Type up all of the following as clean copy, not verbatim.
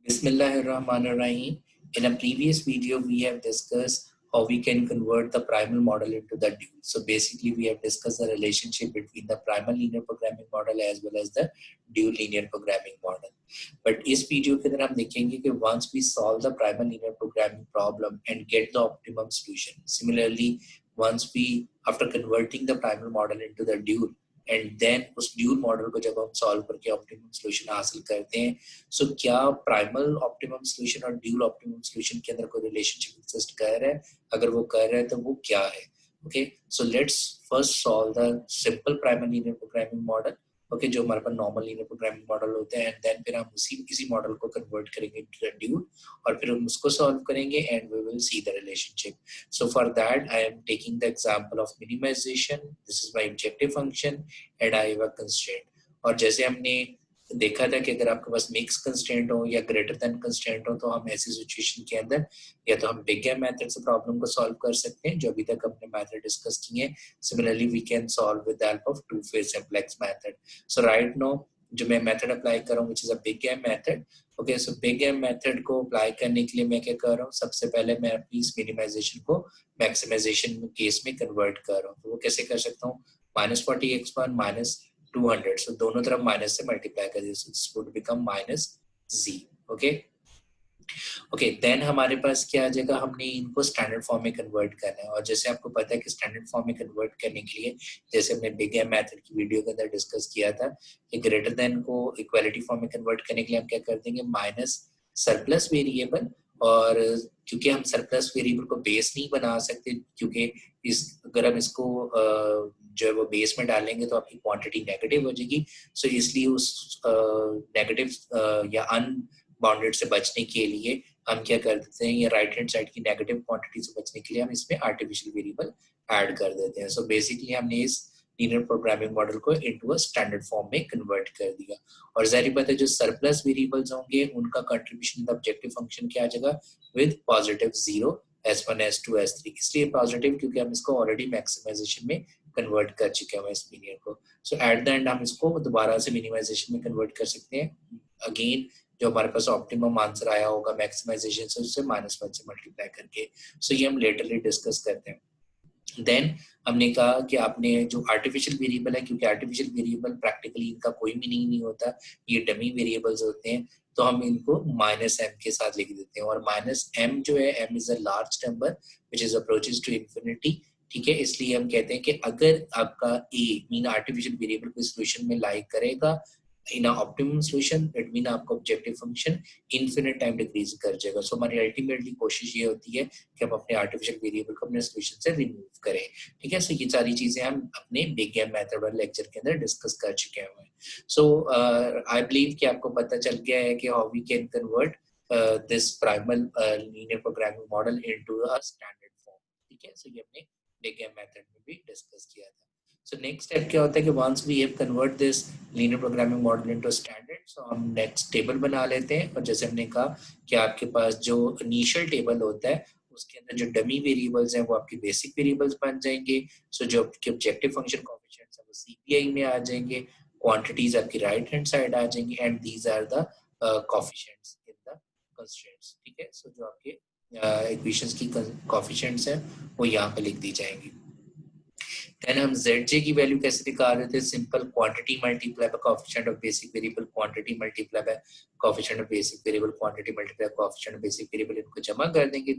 Bismillahirrahmanirrahim. In a previous video, we have discussed how we can convert the primal model into the dual. So basically, we have discussed the relationship between the primal linear programming model as well as the dual linear programming model. But इस video के अंदर हम देखेंगे कि once we solve the primal linear programming problem and get the optimum solution. Similarly, once we after converting the primal model into the dual, and then उस dual model को जब हम सॉल्व करके ऑप्टिमम सॉल्यूशन हासिल करते हैं, सो क्या primal optimum solution और ड्यूल ऑप्टिमम सॉल्यूशन के अंदर कोई रिलेशनशिप एग्जिस्ट कर रहा है? अगर वो कर रहा है तो वो क्या है? Okay, so let's first solve the simple primal linear programming model, okay, जो हमारे पास नॉर्मल लीनियर प्रोग्रामिंग मॉडल होते हैं, एंड देन फिर हम इसी मॉडल को कन्वर्ट करेंगे इनटू द ड्यूल और फिर हम उसको सॉल्व करेंगे and we will see the relationship. So for that I am taking the example of minimisation. This is my objective function and I have a constraint. और जैसे हमने देखा था कि अगर आपके पास मिक्स कंस्ट्रेंट हो या ग्रेटर देन कंस्ट्रेंट हो तो हम ऐसी सिचुएशन के अंदर या तो हम बिग एम मेथड से प्रॉब्लम को सॉल्व कर सकते हैं, जो अभी तक हमने मेथड डिस्कस किए हैं. Similarly we can solve with the help of two phase simplex method. So right now जो मैं मेथड अप्लाई कर रहा हूँ, which is a big M method. Okay, so big M method को अप्लाई करने के लिए मैं क्या कर रहा हूँ, सबसे पहले मैं अपनी इस मिनिमाइजेशन को मैक्सिमाइजेशन केस में कन्वर्ट कर रहा हूँ. तो वो कैसे कर सकता हूँ? -40x1 -200, so दोनों तरफ माइनस से मल्टीप्लाई कर दीजिए, this would become -z. Okay okay, then हमारे पास क्या आ जाएगा, हमने इनको स्टैंडर्ड फॉर्म में कन्वर्ट करना है. और जैसे आपको पता है कि स्टैंडर्ड फॉर्म में कन्वर्ट करने के लिए, जैसे हमने बिग एम मेथड की वीडियो के अंदर डिस्कस किया था कि ग्रेटर देन को इक्वालिटी फॉर्म में कन्वर्ट करने के लिए हम क्या कर देंगे, माइनस सरप्लस वेरिएबल. और क्योंकि हम सरप्लस वेरिएबल को बेस नहीं बना सकते, क्योंकि अगर हम इसको जो है वो बेस में डालेंगे तो आपकी क्वांटिटी नेगेटिव हो जाएगी. सो इसलिए उस नेगेटिव या अनबाउंडेड से बचने के लिए हम क्या कर देते हैं, ये राइट हैंड साइड की नेगेटिव क्वांटिटी से बचने के लिए हम इसमें आर्टिफिशियल वेरिएबल ऐड कर देते हैं. सो बेसिकली हमने इस लीनियर प्रोग्रामिंग मॉडल को इनटू अ स्टैंडर्ड फॉर्म में कन्वर्ट कर दिया. और जाहिर बात है जो सरप्लस वेरिएबल्स होंगे उनका contribution in the objective function क्या आ जाएगा, with positive 0, S1 S2 S3. इसलिए पॉजिटिव क्योंकि हम इसको ऑलरेडी मैक्सिमाइजेशन में कन्वर्ट कर चुके हैं इस लीनियर को. सो एट द एंड हम इसको दोबारा से मिनिमाइजेशन में कन्वर्ट कर सकते हैं. अगेन जो हमारे पास ऑप्टिमम आंसर आया होगा मैक्सिमाइजेशन से, उससे -1 से मल्टीप्लाई करके. सो ये हम लेटरली डिस्कस करते हैं. देन हमने कहा कि आपने जो आर्टिफिशियल वेरिएबल है, क्योंकि आर्टिफिशियल वेरिएबल प्रैक्टिकली इनका कोई मीनिंग नहीं होता, ये डमी वेरिएबल्स होते हैं, तो हम इनको -m के साथ लिख देते हैं. और -m जो है, m is a large number which is approaches to infinity. ठीक है, इसलिए हम कहते हैं कि अगर आपका a मीन आर्टिफिशियल वेरिएबल कोई सॉल्यूशन में लाई करेगा इन ऑप्टिमम सॉल्यूशन, इट मीन आपका objective function infinite time decrease कर जाएगा. सो हमारी अल्टीमेटली कोशिश ये होती है कि हम अपने आर्टिफिशियल वेरिएबल को अपने सॉल्यूशन से रिमूव करें. ठीक है, सो ये सारी चीजें हम अपने बिग एम मेथड वाले लेक्चर के अंदर डिस्कस कर चुके हैं. सो आई बिलीव कि आपको पता चल गया है कि how we can convert this primal linear programming model into a standard form. ठीक है, सो ये हमने बिग एम मेथड में भी डिस्कस किया था. So next step क्या होता है कि once we have convert this linear programming model into standard, so हम next table बना लेते हैं. और जैसे हमने कहा कि आपके पास जो initial table होता है उसके अंदर जो dummy variables हैं वो आपकी basic variables बन जाएंगे. So जो आपके objective function coefficients हैं वो CPI में आ जाएंगे, quantities आपकी right hand side आ जाएंगी, and these are the coefficients in the constraints. ठीक है, so जो आपके equations की coefficients हैं वो यहाँ पे लिख दी जाएंगी. देन हम zj की वैल्यू कैसे निकाल रहे थे, simple quantity multiply by coefficient of basic variable, quantity multiply by coefficient of basic variable, quantity multiply coefficient of basic variable, इनको जमा कर देंगे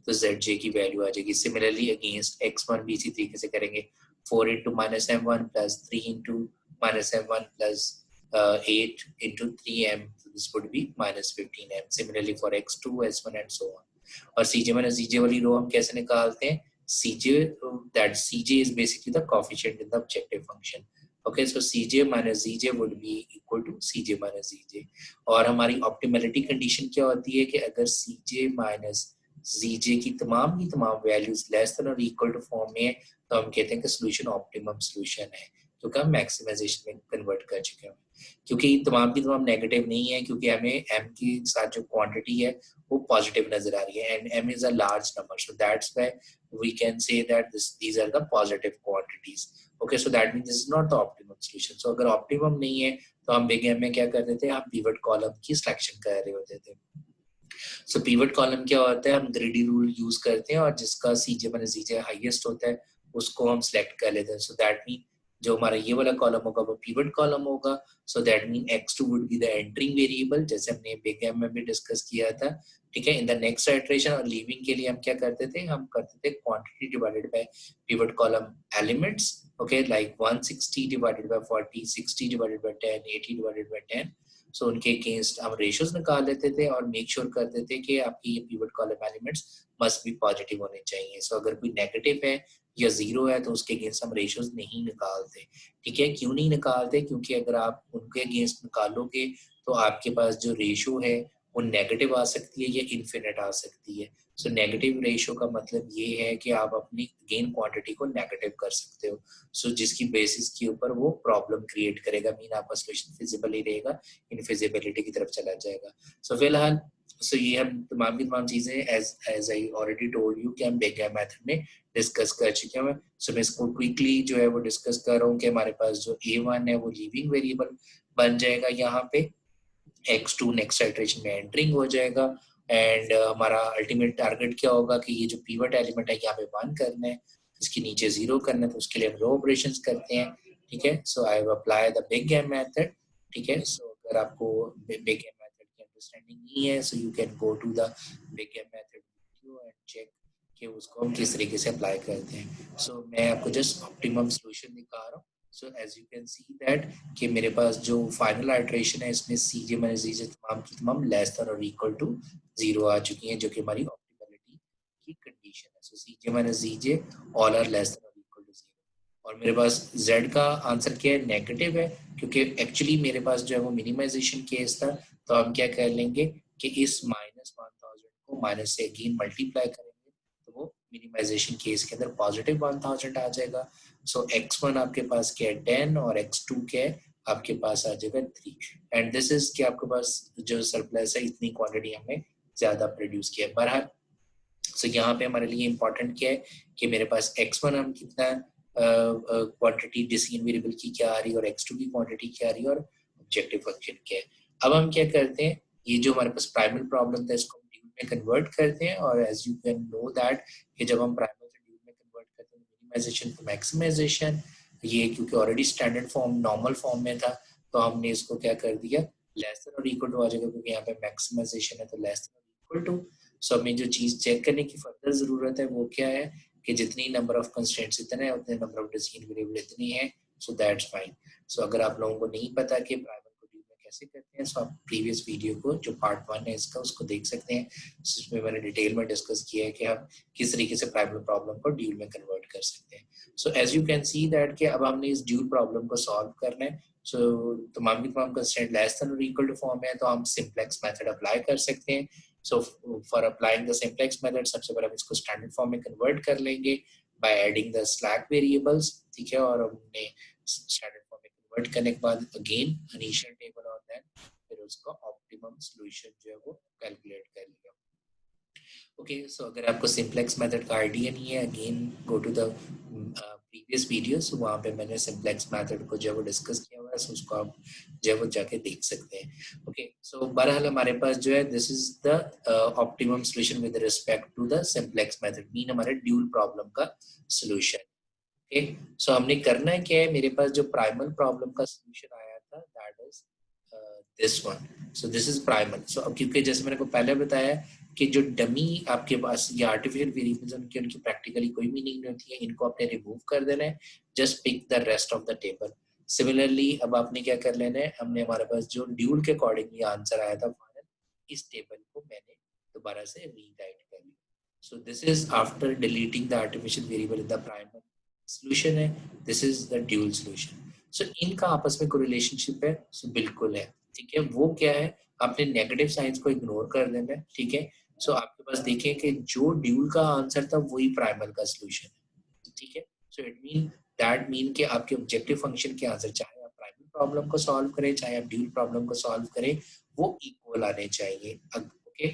तो zj की वैल्यू आ जाएगी. सिमिलरली अगेंस्ट x1 भी इसी तरीके से करेंगे, 4 into -m1 plus 3 into -m1 plus 8 into 3m, this would be -15m. Similarly for x2, s1 and so on. और cj minus zj वाली रो हम कैसे निकालते हैं, Cj, that Cj is basically the coefficient in the objective function. Okay, so Cj minus Zj would be equal to Cj minus Zj. और हमारी optimality condition क्या होती है कि अगर Cj minus Zj की तमाम values less than or equal to form में है तो हम कहते हैं कि solution optimum solution है, क्योंकि हम मैक्सिमाइजेशन में कन्वर्ट कर चुके हैं. क्योंकि तमाम नेगेटिव नहीं है, क्योंकि हमें m के साथ जो क्वांटिटी है वो पॉजिटिव नजर आ रही है, and m is a large number, so that's why we can say that these are the positive quantities. Okay, so that means this is not the optimum solution. So अगर optimum नहीं है तो हम big M में क्या करते थे, हम पिवट कॉलम की सिलेक्शन कर रहे होते थे। सो पिवट कॉलम क्या होता है, हम ग्रीडी रूल यूज करते हैं और जिसका सीजे माइनस जीजे हाईएस्ट होता है उसको हम सिलेक्ट कर लेते हैं। सो दैट मीन जो हमारा ये वाला कॉलम होगा वो पिवट कॉलम होगा। So that mean x2 would be the entering variable, जैसे हमने बिग एम में भी डिस्कस किया था, ठीक है। इन द नेक्स्ट इटरेशन और लीविंग के लिए हम क्या करते थे, हम करते थे quantity divided by pivot column elements, okay, like 160 divided by 40, 60 divided by 10, 80 divided by 10। सो उनके अगेंस्ट हम रेशियोज निकाल लेते थे और मेक श्योर करते थे कि आपकी ये pivot column elements must be positive होने चाहिए। सो अगर कोई नेगेटिव है या जीरो है तो उसके अगेंस्ट हम रेशियोज नहीं निकालते, ठीक है। क्यों नहीं निकालते, क्योंकि अगर आप उनके अगेंस्ट निकालोगे तो आपके पास जो रेशियो है वो नेगेटिव आ सकती है या इन्फिनिट आ सकती है। सो नेगेटिव रेशियो का मतलब ये है कि आप अपनी गेन क्वांटिटी को नेगेटिव कर सकते हो। सो जिसकी बेसिस के ऊपर वो प्रॉब्लम क्रिएट करेगा, मीन आपका सोल्यूशन फिजिबल ही रहेगा, इनफिजिबिलिटी की तरफ चला जाएगा। सो फिलहाल सो ये हम तमाम की तमाम चीजें as I already told you कि हम बिग एम मेथड में डिस्कस कर चुके हैं। सो मैं इसको क्विकली जो है वो डिस्कस कर रहा हूँ कि हमारे पास जो A1 है वो लीविंग वेरिएबल बन जाएगा यहाँ पे, x2 नेक्स्ट इटरेशन में एंटरिंग हो जाएगा एंड हमारा अल्टीमेट टारगेट क्या होगा कि ये जो पिवट एलिमेंट है यहाँ पे 1 करना है, इसके नीचे 0 करना है, तो उसके लिए हम रो ऑपरेशंस करते हैं, ठीक है। So I have apply the big M method, ठीक है। सो अगर आपको बिग एम मेथड की अंडरस्टैंडिंग नहीं है so you can go to the big M method video and check कि उसको हम किस तरीके से अप्लाई करते हैं। सो मैं आपको जस्ट ऑप्टिमम सोल्यूशन दिखा रहा हूँ। So as you can see that कि मेरे पास जो फाइनल आइटरेशन है इसमें सीजे माइनस जीजे तमाम की तमाम लेस देन और इक्वल टू 0 आ चुकी हैं, जो कि हमारी ऑप्टिमलिटी की कंडीशन है। So CJ minus GJ all are less than और इक्वल टू 0 और मेरे पास z का आंसर क्या है, नेगेटिव है, क्योंकि एक्चुअली मेरे पास जो है वो मिनिमाइजेशन केस था। तो हम क्या कर लेंगे कि इस -1000 को माइनस से अगेन मल्टीप्लाई करेंगे तो वो मिनिमाइजेशन केस के अंदर पॉजिटिव 1000 आ जाएगा। सो x1 आपके पास क्या है 10 और x2 क्या है आपके पास आ जाएगा 3 एंड दिस इज कि आपके पास जो सरप्लस है इतनी क्वांटिटी हमने ज्यादा प्रोड्यूस किया है। बहरहाल सो यहाँ पे हमारे लिए इम्पोर्टेंट क्या है कि मेरे पास x1 हम कितना क्वांटिटी डिसीजन वेरिएबल की क्या आ रही है और x2 की क्वांटिटी क्या आ रही है और ऑब्जेक्टिव फंक्शन क्या है। अब हम क्या करते हैं, ये जो हमारे पास प्राइमल प्रॉब्लम था इसको ड्यूल में कन्वर्ट करते हैं और as you can know that कि जब हम प्राइमल से ड्यूल में कन्वर्ट करते हैं मिनिमाइजेशन टू मैक्सिमाइजेशन, ये क्योंकि already standard form normal form में था तो हमने इसको क्या कर दिया लेस देन और इक्वल टू आ जाएगा, क्योंकि यहाँ पे मैक्सिमाइजेशन है तो लेस देन और इक्वल टू। सो हमें जो चीज चेक करने की फर्दर जरूरत है वो क्या है कि जितनी नंबर ऑफ कंस्ट्रेंट्स इतने हैं उतने नंबर ऑफ डिसीजन वेरिएबल इतनी है। So that's fine. सो अगर आप लोगों को नहीं पता कि प्राइमल को ड्यूल में कैसे करते हैं सो आप प्रीवियस वीडियो को जो पार्ट 1 है इसका उसको देख सकते हैं, जिसमें मैंने डिटेल में डिस्कस किया है कि हम किस तरीके से प्राइमल प्रॉब्लम को ड्यूल में कन्वर्ट कर सकते हैं। So as you can see that कि अब हमने इस ड्यूल प्रॉब्लम को सॉल्व करना है। सो तमाम की तमाम कंस्ट्रेंट लेस देन और इक्वल टू फॉर्म है तो हम सिंपलेक्स मेथड अप्लाई कर सकते हैं। So for applying the simplex method सबसे पहले हम इसको स्टैंडर्ड फॉर्म में कन्वर्ट कर लेंगे by adding the slack variables, ठीक है। और हमने स्टैंडर्ड फॉर्म में कन्वर्ट करने के बाद अगेन इनिशियल टेबल और देन फिर उसका ऑप्टिमम सॉल्यूशन जो है वो कैलकुलेट कर लिया। ओके, सो अगर आपको सिंपलेक्स मेथड का आइडिया नहीं है again go to the previous videos, वहाँ पे मैंने सिंपलेक्स मेथड को जो है वो डिस्कस किया हुआ है, सो उसको आप जो है वो जाके देख सकते हैं। ओके, सो बहरहाल हमारे पास जो है this is the optimum solution with respect to the simplex method, mean हमारे ड्यूल प्रॉब्लम का सॉल्यूशन। ओके, सो हमने करना है क्या है, मेरे पास जो प्राइमल प्रॉब्लम का सॉल्यूशन आया था that is this one. So this is primal. So अब क्योंकि जैसे मैंने को पहले बताया कि जो डमी आपके पास या आर्टिफिशियल वेरिएबल्स उनकी उनकी प्रैक्टिकली कोई मीनिंग नहीं होती है, इनको आपने रिमूव कर देना है, just pick the rest of the table. Similarly अब आपने क्या कर लेना है, हमने हमारे पास जो ड्यूल के अकॉर्डिंग ये आंसर आया था फाइनल, इस टेबल को मैंने दोबारा से रीराइट कर लिया। So this is after deleting the artificial variable in the primal solution है, this is the dual solution. So इनका आपस में कोई रिलेशनशिप है, सो बिल्कुल है, ठीक है। वो क्या है, आपने नेगेटिव साइंस को इग्नोर कर देना है, ठीक है। सो आपके पास देखिए कि जो ड्यूल का आंसर था वही प्राइमल का सॉल्यूशन है, ठीक है। So it mean that mean कि आपके ऑब्जेक्टिव फंक्शन के आंसर चाहे आप प्राइमल प्रॉब्लम को सॉल्व करें चाहे आप ड्यूल प्रॉब्लम को सॉल्व करें वो इक्वल आने चाहिए। ओके,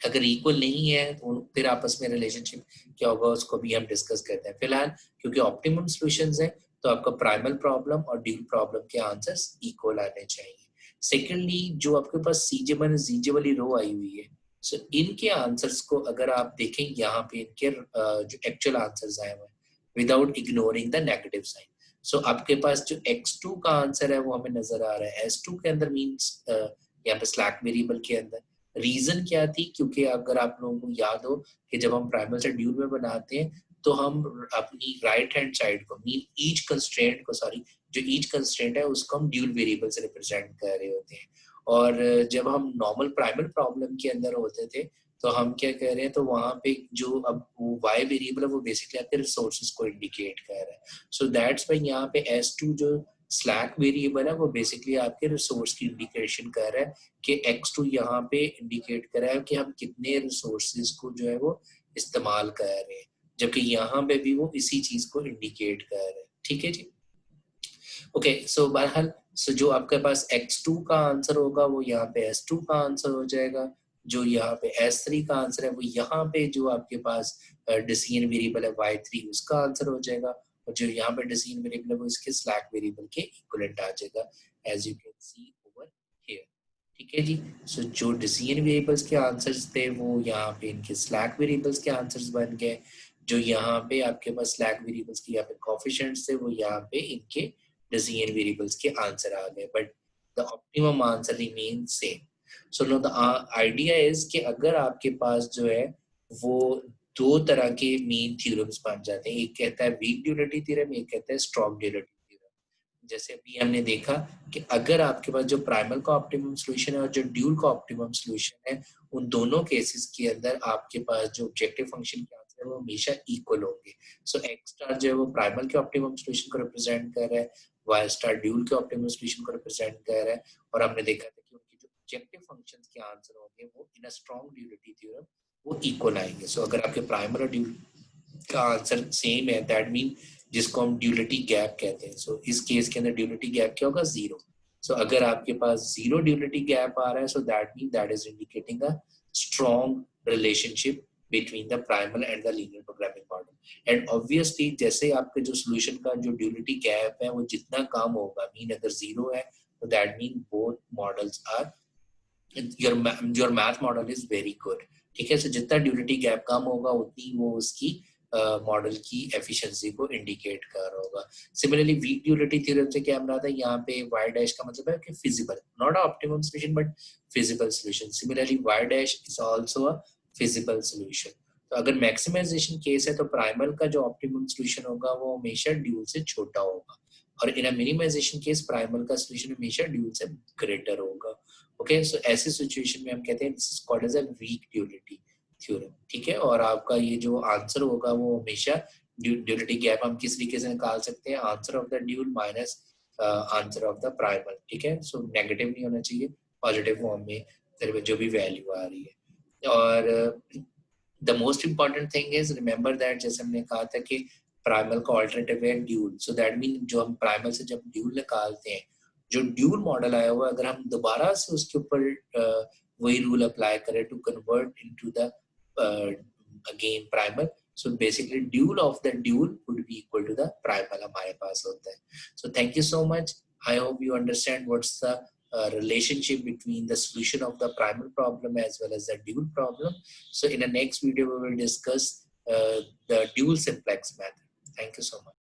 अगर इक्वल नहीं है तो फिर आपस में रिलेशनशिप क्या होगा उसको भी हम डिस्कस करते हैं। फिलहाल क्योंकि ऑप्टिमम सॉल्यूशंस है तो आपका प्राइमल प्रॉब्लम और ड्यूल प्रॉब्लम के आंसर्स इक्वल आने चाहिए। सेकेंडली, जो आपके पास सीजे माइनस जीजे वाली रो आई हुई है, सो इनके आंसर्स को अगर आप देखें यहाँ पे इनके जो एक्चुअल आंसर्स आए हुए हैं without ignoring the negative sign, so आपके पास जो x2 का आंसर है वो हमें नजर आ रहा है s2 के अंदर, मीन्स यहाँ पे स्लैक वेरिएबल के अंदर। रीजन क्या थी, क्योंकि अगर आप लोगों को याद हो कि जब हम प्राइमल से ड्यूल में बनाते हैं तो हम अपनी राइट हैंड साइड को, मीन ईच कंस्ट्रेंट को, सॉरी, जो ईच कंस्ट्रेंट है उसको हम ड्यूल वेरिएबल से रिप्रेजेंट कर रहे होते हैं। और जब हम नॉर्मल प्राइमल प्रॉब्लम के अंदर होते थे तो हम क्या कह रहे हैं, तो वहां पे जो अब वाई वेरिएबल है वो बेसिकली आपके रिसोर्सेज को इंडिकेट कर रहा है। सो दैट्स वाई यहाँ पे S2 जो स्लैक वेरिएबल है वो बेसिकली आपके रिसोर्स की इंडिकेशन कर रहा है कि x2 यहाँ पे इंडिकेट कर रहा है कि हम कितने रिसोर्सेज को जो है वो इस्तेमाल कर रहे हैं, जबकि यहाँ पे भी वो इसी चीज को इंडिकेट कर रहे हैं। ठीक है जी, ओके। सो बहरहाल, सो जो आपके पास x2 का आंसर होगा वो यहाँ पे S2 का आंसर हो जाएगा, जो यहाँ पे S3 का आंसर है वो यहाँ पे जो आपके पास डिसीजन वेरिएबल है y3 उसका आंसर हो जाएगा, और जो यहाँ पे डिसीजन वेरिएबल है वो इसके स्लैक वेरिएबल के इक्विवेलेंट आ जाएगा, as you can see over here. ठीक है जी, सो जो डिसीजन वेरिएबल्स के आंसर्स थे वो यहाँ पे इनके स्लैक वेरिएबल्स के आंसर्स बन गए, जो यहाँ पे आपके पास स्लैक वेरिएबल्स के यहाँ पे कोफिशिएंट्स थे वो यहाँ पे इनके डिसीजन वेरिएबल्स के आंसर आ गए, but the optimum answer remain same. So know the idea is कि अगर आपके पास जो है वो दो तरह के मेन थ्योरम्स बन जाते हैं, एक कहता है वीक ड्यूलिटी थ्योरम, एक कहता है स्ट्रॉन्ग ड्यूलिटी थ्योरम। जैसे अभी हमने देखा कि अगर आपके पास जो प्राइमल का ऑप्टिमम सॉल्यूशन है और जो ड्यूल का ऑप्टिमम सॉल्यूशन है, उन दोनों केसेस के अंदर आपके पास जो ऑब्जेक्टिव फंक्शन के आंसर है वो हमेशा इक्वल होंगे। सो एक्स स्टार जो है वो प्राइमल के ऑप्टिमम सॉल्यूशन को रिप्रेजेंट कर रहा है, वाई स्टार ड्यूल के ऑप्टिमम सॉल्यूशन को रिप्रेजेंट कर रहा है, और हमने देखा था कि उनके जो ऑब्जेक्टिव फंक्शंस के आंसर होंगे वो इन अ स्ट्रॉन्ग ड्यूलिटी थ्योरम वो इक्वल आएंगे। सो अगर आपके प्राइमल और ड्यूल का आंसर सेम है, दैट मीन जिसको हम ड्यूलिटी गैप कहते हैं। सो इस केस के अंदर ड्यूलिटी गैप क्या होगा, जीरो। सो अगर आपके पास जीरो ड्यूलिटी गैप आ रहा है, so that mean that is indicating a strong relationship between the primal and the linear programming model. And obviously जैसे आपके जो सोल्यूशन का जो ड्यूलिटी गैप है वो जितना कम होगा, मीन अगर जीरो है तो that mean both models are, your math model is very good. ठीक है, सो जितना ड्यूलिटी गैप कम होगा उतनी वो उसकी मॉडल की एफिशिएंसी को इंडिकेट कर रहा होगा। सिमिलरली वीक ड्यूलिटी थ्योरम से क्या बना था, यहाँ पे वाई डैश का मतलब है कि feasible, not a optimum solution but feasible solution. Similarly Y dash is also a feasible solution. तो अगर मैक्सिमाइजेशन केस है तो प्राइमल का जो ऑप्टिमम सॉल्यूशन होगा वो हमेशा ड्यूल से छोटा होगा, और in a minimization case primal का सॉल्यूशन हमेशा ड्यूल से ग्रेटर होगा। ओके, सो ऐसी सिचुएशन में हम कहते हैं this is called as a weak duality theorem. ठीक है, और आपका ये जो आंसर होगा वो हमेशा ड्यूलिटी गैप हम किस तरीके से निकाल सकते हैं, answer of the dual minus answer of the primal. ठीक है, सो नेगेटिव नहीं होना चाहिए, पॉजिटिव फॉर्म में जो भी वैल्यू आ रही है। और the most important thing is remember that, जैसे हमने कहा था कि प्राइमल का ऑल्टरनेटिव है ड्यूल, सो दैट मीन जो हम प्राइमल से जब ड्यूल निकालते हैं, जो ड्यूल मॉडल आया हुआ है अगर हम दोबारा से उसके ऊपर वही रूल अप्लाई करें to convert into the again primal, so basically dual of the dual would be equal to the primal हमारे पास होता है। So thank you so much, I hope you understand what's the relationship between the solution of the primal problem as well as the dual problem. So in the next video we will discuss the dual simplex method. Thank you so much.